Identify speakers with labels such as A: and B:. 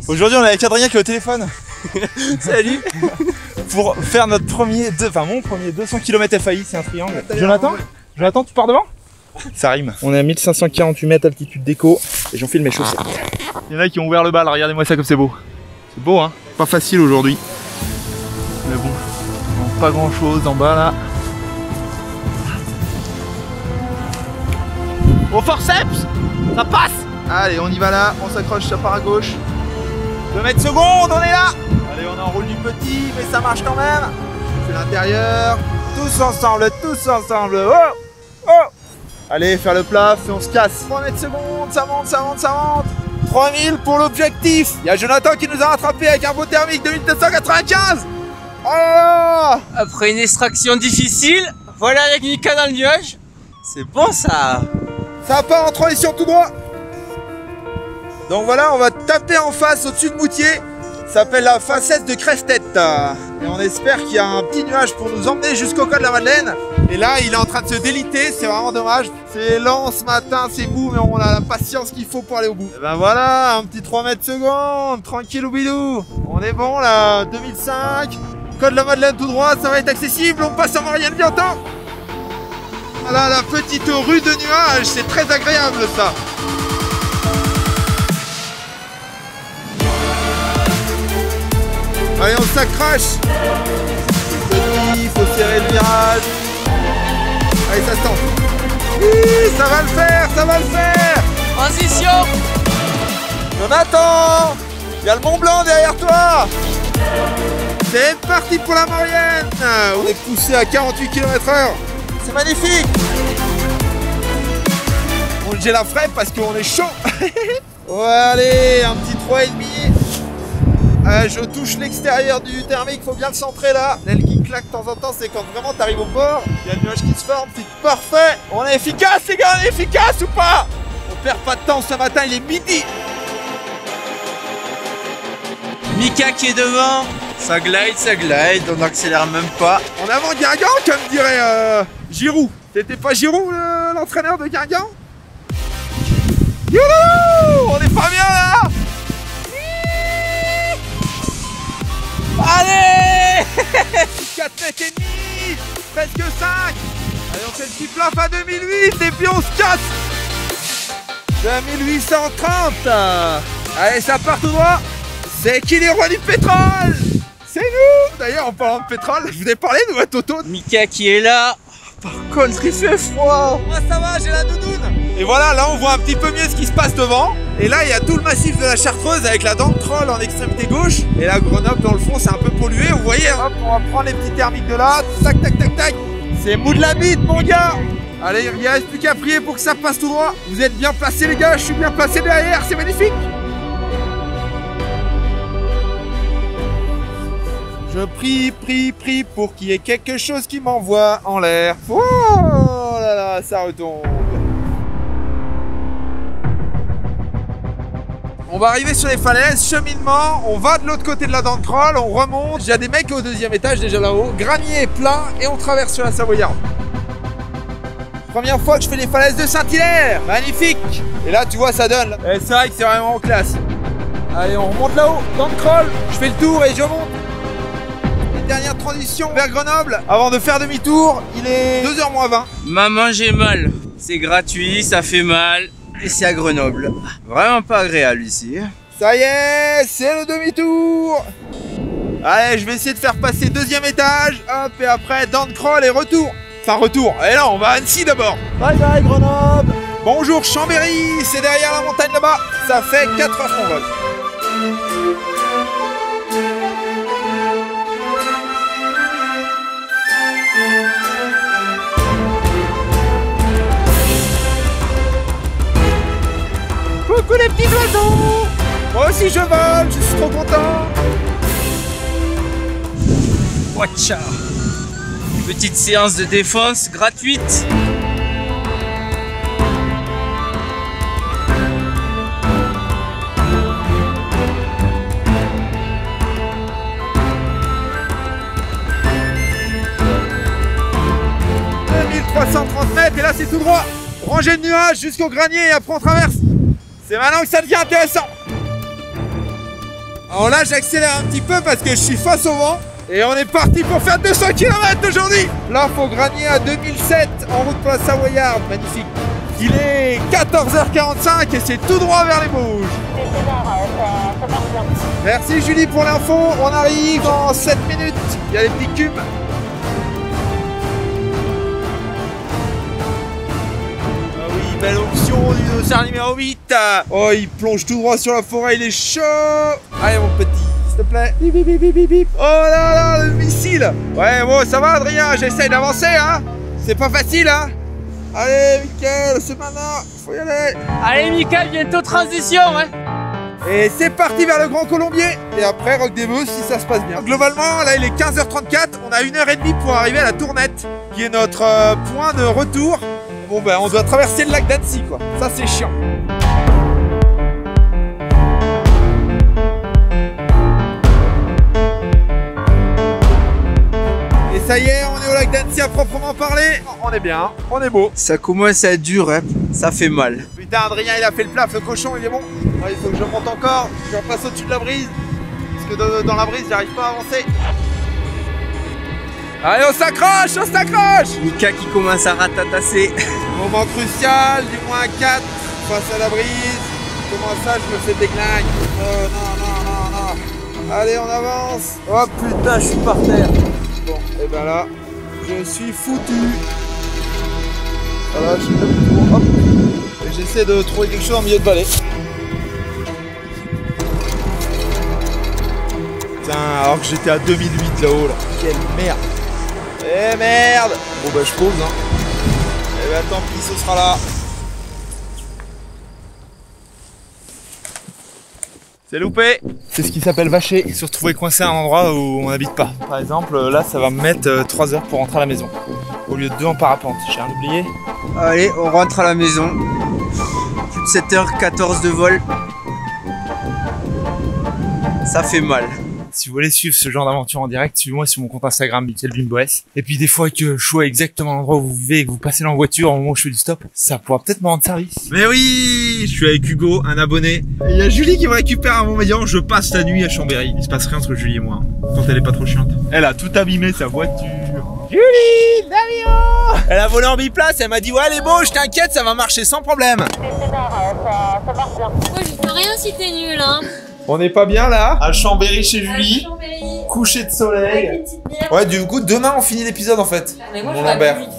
A: Aujourd'hui on est avec Adrien qui est au téléphone.
B: Salut.
A: Pour faire notre mon premier 200 km FAI, c'est un triangle. Jonathan, tu pars devant? Ça rime. On est à 1548 mètres altitude d'écho et j'enfile mes chaussettes. Il y en a qui ont ouvert le bal, regardez-moi ça comme c'est beau. C'est beau hein. Pas facile aujourd'hui. Mais bon, pas grand chose en bas là. Au forceps, ça passe. Allez, on y va là, on s'accroche, ça part à gauche. 2 mètres secondes, on est là. Allez, on enroule du petit, mais ça marche quand même. C'est l'intérieur. Tous ensemble, oh, oh. Allez, faire le plaf et on se casse. 3 mètres secondes, ça monte, ça monte, ça monte. 3000 pour l'objectif. Il y a Jonathan qui nous a rattrapé avec un beau thermique de 1995. Oh.
B: Après une extraction difficile, voilà avec Mika dans le nuage. C'est bon ça.
A: Ça part en transition tout droit. Donc voilà, on va taper en face au-dessus de Moutier. Ça s'appelle la facette de Crève-Tête. Et on espère qu'il y a un petit nuage pour nous emmener jusqu'au col de la Madeleine. Et là, il est en train de se déliter, c'est vraiment dommage. C'est lent ce matin, c'est mou, mais on a la patience qu'il faut pour aller au bout. Et ben voilà, un petit 3 mètres secondes, tranquille ou bidou. On est bon là, 2005. Col de la Madeleine tout droit, ça va être accessible. On passe à Marianne bientôt. Voilà la petite rue de nuages, c'est très agréable ça. Allez, on s'accroche. Il faut serrer le virage. Allez, ça se tente. Oui, ça va le faire, ça va le faire.
B: Transition.
A: Jonathan, il y a le Mont Blanc derrière toi. C'est parti pour la Marianne. On est poussé à 48 km/h. C'est magnifique. J'ai la frappe parce qu'on est chaud. Ouais, allez, un petit 3,5. Je touche l'extérieur du thermique, faut bien le centrer là. L'aile qui claque de temps en temps, c'est quand vraiment tu arrives au bord. Il y a le nuage qui se forme, c'est parfait. On est efficace les gars, on est efficace ou pas? On perd pas de temps ce matin, il est midi.
B: Mika qui est devant, ça glide, on n'accélère même pas.
A: En avant Guingamp, comme dirait Giroud. C'était pas Giroud l'entraîneur de Guingamp? Youhou! On est pas bien là!
B: Allez.
A: 4 mètres et demi, presque 5. Allez, on fait le petit plaf à 2008 et puis on se casse. 2830. Allez, ça part tout droit. C'est qui les rois du pétrole? C'est nous. D'ailleurs, en parlant de pétrole, je vous ai parlé de votre auto.
B: Mika qui est là.
A: Par contre, il fait froid. Moi, ça va, j'ai la doudoune. Et voilà, là, on voit un petit peu mieux ce qui se passe devant. Et là, il y a tout le massif de la Chartreuse avec la dent de troll en extrémité gauche. Et là, Grenoble, dans le fond, c'est un peu pollué. Vous voyez, hop, on va prendre les petits thermiques de là. Tac, tac, tac, tac. C'est mou de la bite, mon gars. Allez, il ne reste plus qu'à prier pour que ça passe tout droit. Vous êtes bien placés, les gars. Je suis bien placé derrière. C'est magnifique. Je prie pour qu'il y ait quelque chose qui m'envoie en l'air. Oh là là, ça retombe. On va arriver sur les falaises, cheminement, on va de l'autre côté de la dent de troll, on remonte. Il y a des mecs au 2e étage déjà là-haut. Granier est plein et on traverse sur la Savoyarde. Première fois que je fais les falaises de Saint-Hilaire. Magnifique. Et là, tu vois, ça donne. Et c'est vrai que c'est vraiment en classe. Allez, on remonte là-haut, dent de troll. Je fais le tour et je monte. Dernière transition vers Grenoble. Avant de faire demi-tour, il est 2h moins 20.
B: Maman, j'ai mal. C'est gratuit, ça fait mal. Et c'est à Grenoble. Vraiment pas agréable ici.
A: Ça y est, c'est le demi-tour. Allez, je vais essayer de faire passer 2e étage. Hop, et après, dent de troll et retour. Enfin, retour. Et là, on va à Annecy d'abord. Bye bye, Grenoble. Bonjour, Chambéry. C'est derrière la montagne là-bas. Ça fait 4 heures qu'on vole. Coucou les petits oiseaux. Moi aussi je vole, je suis trop content.
B: Watcha. Petite séance de défense gratuite.
A: « 1330 mètres et là c'est tout droit. Rangée de nuages jusqu'au granier et après on traverse. C'est maintenant que ça devient intéressant. Alors là, j'accélère un petit peu parce que je suis face au vent. Et on est parti pour faire 200 km aujourd'hui. Là, faut granier à 2007 en route pour la Savoyarde. Magnifique. Il est 14h45 et c'est tout droit vers les Bouges. Merci Julie pour l'info. On arrive dans 7 minutes. Il y a les petits cubes. Ah oui, belle option du dossard numéro 8. Oh, il plonge tout droit sur la forêt. Il est chaud. Allez, mon petit. S'il te plaît. Bip, bip, bip, bip, bip. Oh là là, le missile. Ouais, bon, ça va Adrien. J'essaye d'avancer, hein. C'est pas facile, hein. Allez, Mickaël, c'est maintenant, faut y aller.
B: Allez, Mickaël, bientôt transition, hein.
A: Et c'est parti vers le Grand Colombier. Et après, Roc des Veux, si ça se passe bien. Globalement, là, il est 15h34. On a 1h30 pour arriver à la Tournette, qui est notre point de retour. Bon, ben, on doit traverser le lac d'Annecy, quoi. Ça, c'est chiant. Et ça y est, on est au lac d'Annecy à proprement parler. On est bien, on est beau.
B: Ça commence à être dur, hein. Ça fait mal.
A: Putain, Adrien, il a fait le plaf, le cochon, il est bon. Ouais, il faut que je monte encore. Je repasse au-dessus de la brise. Parce que dans la brise, j'arrive pas à avancer. Allez, on s'accroche, on s'accroche.
B: Mika qui commence à ratatasser.
A: Moment crucial, du moins 4 face à la brise. Comment ça, je me fais déglingue. Non. Allez, on avance. Oh putain, je suis par terre. Bon, et ben là, je suis foutu. Voilà, je fais le tour, hop. Et j'essaie de trouver quelque chose en milieu de vallée. Putain, alors que j'étais à 2008 là-haut, là. Quelle merde. Eh merde. Bon bah je pose, hein. Et bah tant pis, ce sera là. C'est loupé. C'est ce qui s'appelle vacher. Se retrouver coincé à un endroit où on n'habite pas. Par exemple, là, ça va me mettre 3 heures pour rentrer à la maison. Au lieu de 2 en parapente. J'ai rien oublié.
B: Allez, on rentre à la maison. Plus de 7h14 de vol. Ça fait mal.
C: Si vous voulez suivre ce genre d'aventure en direct, suivez-moi sur mon compte Instagram, Mickaël Bimboès. Et puis des fois que je vois exactement l'endroit où vous vivez et que vous passez dans la voiture au moment où je fais du stop, ça pourra peut-être me rendre service.
A: Mais oui, je suis avec Hugo, un abonné. Et il y a Julie qui me récupère un moment médian. Je passe la nuit à Chambéry. Il se passe rien entre Julie et moi. Quand elle est pas trop chiante. Elle a tout abîmé sa voiture. Julie, Damien. Elle a volé en biplace. Elle m'a dit ouais, elle est beau, je t'inquiète, ça va marcher sans problème.
D: Ça marche bien. Moi, j'y peux rien si t'es nul, hein.
A: On n'est pas bien là, à Chambéry chez Julie.
D: Chambéry.
A: Coucher de soleil.
D: Avec une petite bière.
A: Ouais, du coup, demain on finit l'épisode en fait.
D: Mais moi,
A: Mon
D: je vais à
A: Lambert.
D: minuit.